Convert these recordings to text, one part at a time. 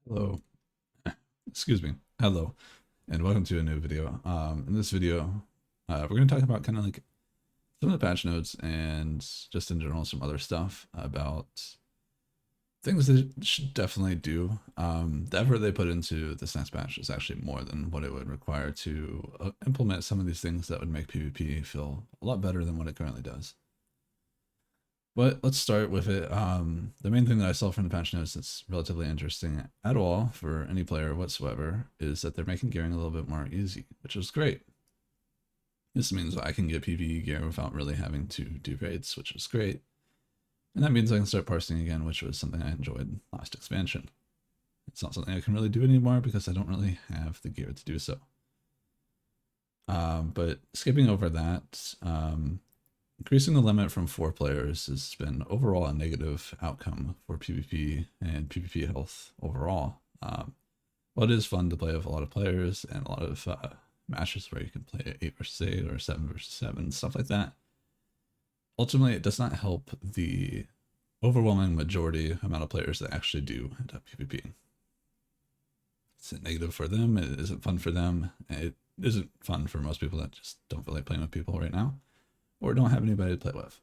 Hello, excuse me. Hello, and welcome to a new video. In this video, we're going to talk about kind of like some of the patch notes and just in general some other stuff about things that it should definitely do. The effort they put into this next patch is actually more than what it would require to implement some of these things that would make PvP feel a lot better than what it currently does. But let's start with it. The main thing that I saw from the patch notes that's relatively interesting at all for any player whatsoever is that they're making gearing a little bit more easy, which is great. This means I can get PvE gear without really having to do raids, which is great. And that means I can start parsing again, which was something I enjoyed last expansion. It's not something I can really do anymore because I don't really have the gear to do so. But skipping over that, increasing the limit from 4 players has been overall a negative outcome for PvP and PvP health overall. Well, it is fun to play with a lot of players and a lot of matches where you can play 8 versus 8 or 7 versus 7, stuff like that. Ultimately, it does not help the overwhelming majority amount of players that actually do end up PvP. It's a negative for them, it isn't fun for them, it isn't fun for most people that just don't feel like playing with people right now, or don't have anybody to play with.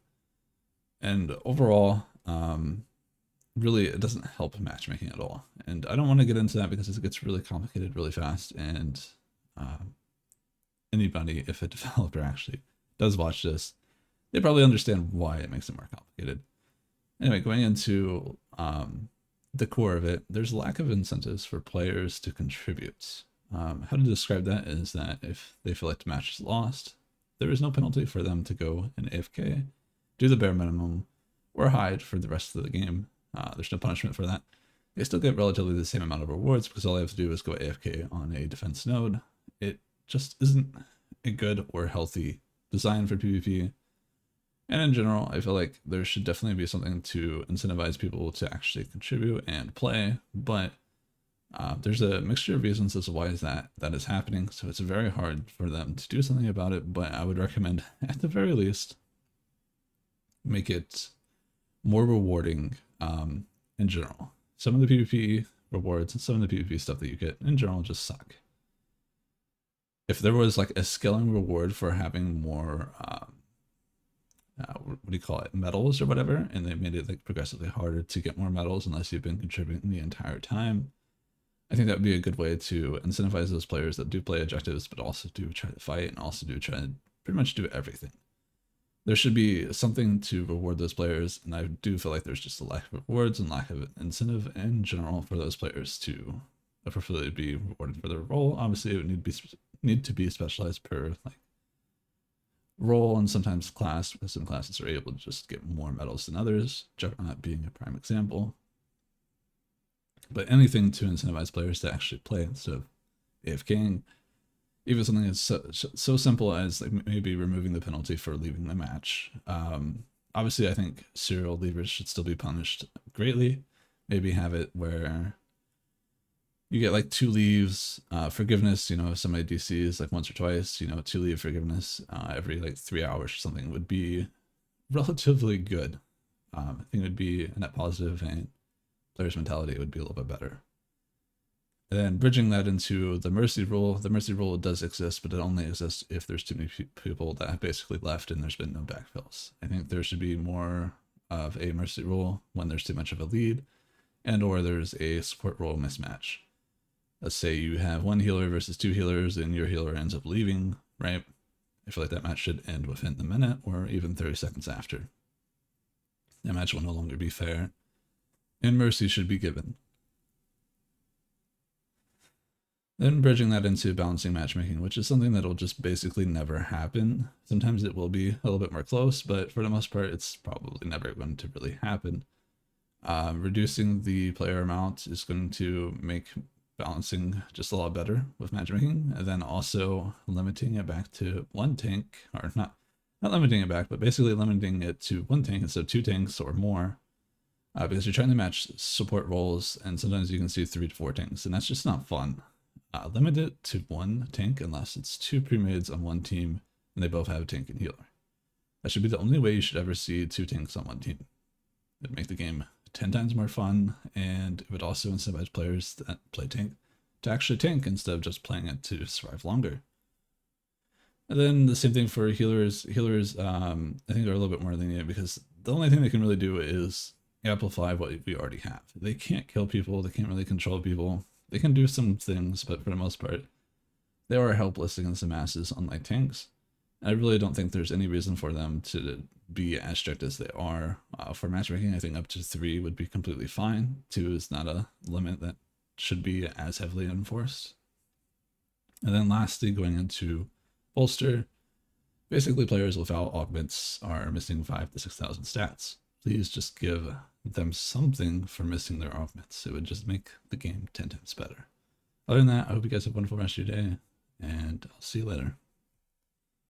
And overall, really, it doesn't help matchmaking at all. And I don't want to get into that because it gets really complicated really fast. And anybody, if a developer actually does watch this, they probably understand why it makes it more complicated. Anyway, going into the core of it, there's a lack of incentives for players to contribute. How to describe that is that if they feel like the match is lost, there is no penalty for them to go and AFK, do the bare minimum, or hide for the rest of the game. There's no punishment for that. They still get relatively the same amount of rewards because all they have to do is go AFK on a defense node. It just isn't a good or healthy design for PvP. And in general, I feel like there should definitely be something to incentivize people to actually contribute and play, but there's a mixture of reasons as to why that is happening, so it's very hard for them to do something about it, but I would recommend, at the very least, make it more rewarding in general. Some of the PvP rewards and some of the PvP stuff that you get in general just suck. If there was like a scaling reward for having more what do you call it, medals or whatever, and they made it like progressively harder to get more medals unless you've been contributing the entire time, I think that would be a good way to incentivize those players that do play objectives but also do try to fight and also do try to pretty much do everything. There should be something to reward those players, and I do feel like there's just a lack of rewards and lack of incentive in general for those players to preferably be rewarded for their role. Obviously, it would need to be specialized per like role and sometimes class, because some classes are able to just get more medals than others, Juggernaut being a prime example. But anything to incentivize players to actually play instead of AFKing, even something as so simple as like maybe removing the penalty for leaving the match. Obviously, I think serial leavers should still be punished greatly. Maybe have it where you get like 2 leaves, forgiveness, you know, if somebody DCs like once or twice, you know, 2 leave forgiveness every like 3 hours or something would be relatively good. I think it would be a net positive, and players' mentality would be a little bit better. And then bridging that into the mercy rule does exist, but it only exists if there's too many people that have basically left and there's been no backfills. I think there should be more of a mercy rule when there's too much of a lead, and or there's a support role mismatch. Let's say you have 1 healer versus 2 healers and your healer ends up leaving, right? I feel like that match should end within the minute or even 30 seconds after. That match will no longer be fair, and mercy should be given. Then bridging that into balancing matchmaking, which is something that'll just basically never happen. Sometimes it will be a little bit more close, but for the most part, it's probably never going to really happen. Reducing the player amount is going to make balancing just a lot better with matchmaking, and then also limiting it back to 1 tank, or not limiting it back, but basically limiting it to 1 tank instead of 2 tanks or more. Because you're trying to match support roles, and sometimes you can see 3 to 4 tanks, and that's just not fun. Limit it to 1 tank unless it's 2 pre-mades on 1 team and they both have a tank and healer. That should be the only way you should ever see 2 tanks on 1 team. It'd make the game 10 times more fun, and it would also incentivize players that play tank to actually tank instead of just playing it to survive longer. And then the same thing for healers. Healers, I think, are a little bit more lenient because the only thing they can really do is amplify what we already have. They can't kill people, they can't really control people. They can do some things, but for the most part, they are helpless against the masses, unlike tanks. And I really don't think there's any reason for them to be as strict as they are. For matchmaking, I think up to 3 would be completely fine. 2 is not a limit that should be as heavily enforced. And then lastly, going into bolster, basically players without augments are missing 5,000 to 6,000 stats. Please just give them something for missing their augments. It would just make the game 10 times better. Other than that, I hope you guys have a wonderful rest of your day, and I'll see you later.